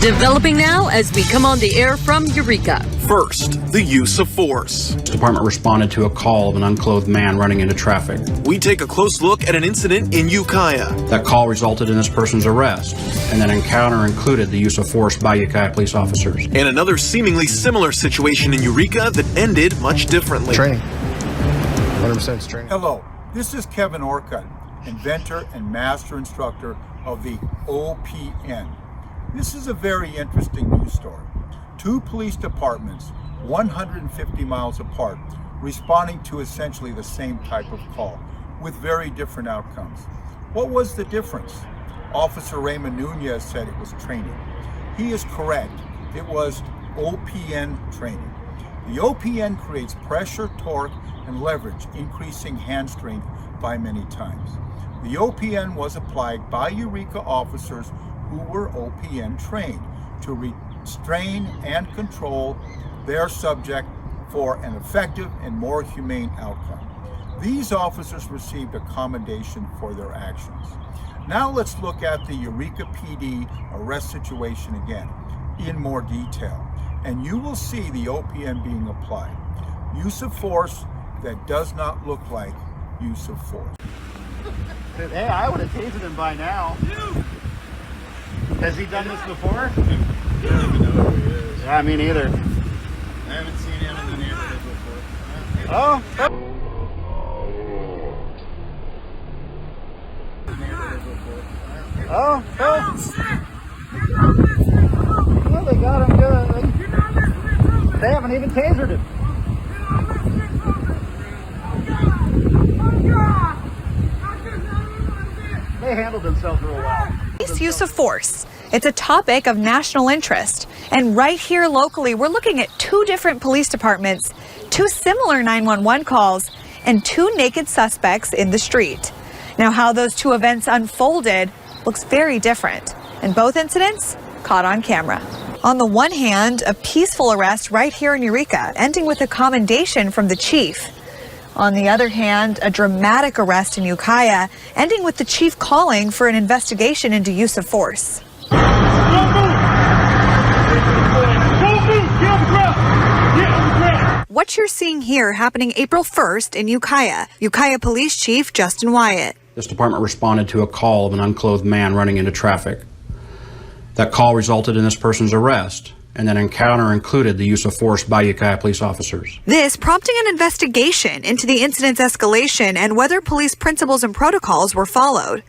Developing now as we come on the air from Eureka. First, the use of force. The department responded to a call of an unclothed man running into traffic. We take a close look at an incident in Ukiah. That call resulted in this person's arrest, and that encounter included the use of force by Ukiah police officers. And another seemingly similar situation in Eureka that ended much differently. Training. 100% training. Hello, this is Kevin Orcutt, inventor and master instructor of the OPN. This is a very interesting news story. Two police departments, 150 miles apart, responding to essentially the same type of call with very different outcomes. What was the difference? Officer Raymond Nunez said it was training. He is correct. It was OPN training. The OPN creates pressure, torque, and leverage, increasing hand strength by many times. The OPN was applied by Eureka officers who were OPN trained to restrain and control their subject for an effective and more humane outcome. These officers received a commendation for their actions. Now let's look at the Eureka PD arrest situation again in more detail, and you will see the OPN being applied. Use of force that does not look like use of force. Hey, I would have tased him by now. Has he done this before? I don't even know who he is. Yeah, me neither. I haven't seen him in the neighborhood before. Oh. Oh. Well, they got him good. They haven't even tasered him. They handled themselves real well. Police use of force. It's a topic of national interest. And right here locally, we're looking at two different police departments, two similar 911 calls, and two naked suspects in the street. Now, how those two events unfolded looks very different. And both incidents caught on camera. On the one hand, a peaceful arrest right here in Eureka, ending with a commendation from the chief. On the other hand, a dramatic arrest in Ukiah, ending with the chief calling for an investigation into use of force. What you're seeing here happening April 1st in Ukiah. Ukiah Police Chief Justin Wyatt. This department responded to a call of an unclothed man running into traffic. That call resulted in this person's arrest, and that encounter included the use of force by Ukiah police officers. This prompting an investigation into the incident's escalation and whether police principles and protocols were followed.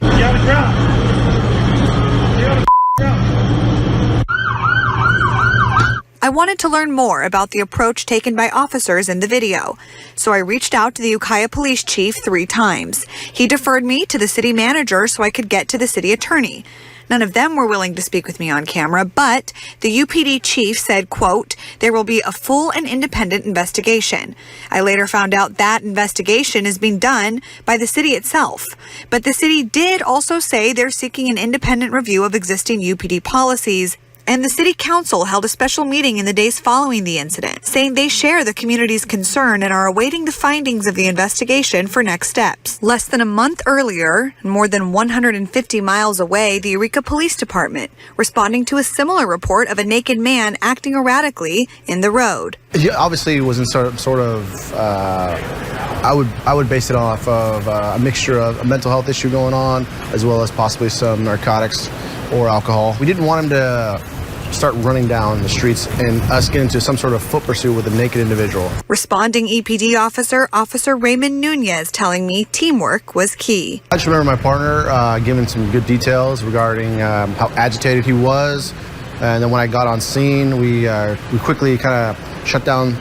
I wanted to learn more about the approach taken by officers in the video, so I reached out to the Ukiah Police Chief 3 times. He deferred me to the city manager so I could get to the city attorney. None of them were willing to speak with me on camera, but the UPD chief said, quote, there will be a full and independent investigation. I later found out that investigation is being done by the city itself. But the city did also say they're seeking an independent review of existing UPD policies. And the city council held a special meeting in the days following the incident, saying they share the community's concern and are awaiting the findings of the investigation for next steps. Less than a month earlier, more than 150 miles away, the Eureka Police Department, responding to a similar report of a naked man acting erratically in the road. Obviously, it was in sort of I would base it off of a mixture of a mental health issue going on, as well as possibly some narcotics or alcohol. We didn't want him to start running down the streets and us get into some sort of foot pursuit with a naked individual. Responding EPD Officer Raymond Nunez telling me teamwork was key. I just remember my partner giving some good details regarding how agitated he was. And then when I got on scene, we quickly kind of shut down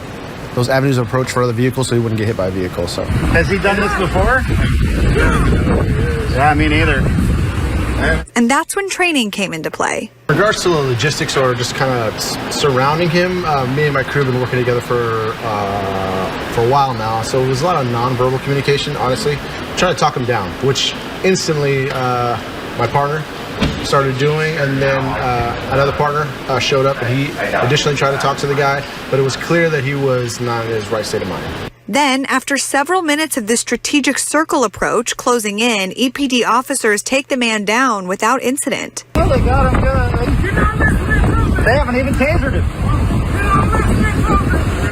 those avenues of approach for other vehicles so he wouldn't get hit by a vehicle. So. Has he done this before? Yeah, me neither. And that's when training came into play. In regards to the logistics or just kind of surrounding him, me and my crew have been working together for a while now, so it was a lot of nonverbal communication, honestly. Trying to talk him down, which instantly my partner started doing, and then another partner showed up, and he additionally tried to talk to the guy, but it was clear that he was not in his right state of mind. Then, after several minutes of this strategic circle approach closing in, EPD officers take the man down without incident. Well, they got him good. even tasered him.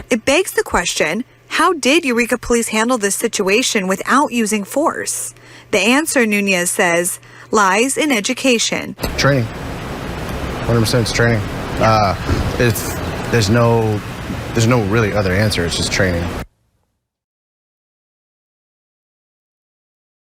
It begs the question, how did Eureka Police handle this situation without using force? The answer, Nunez says, lies in education. Training. 100% it's training. There's no really other answer. It's just training.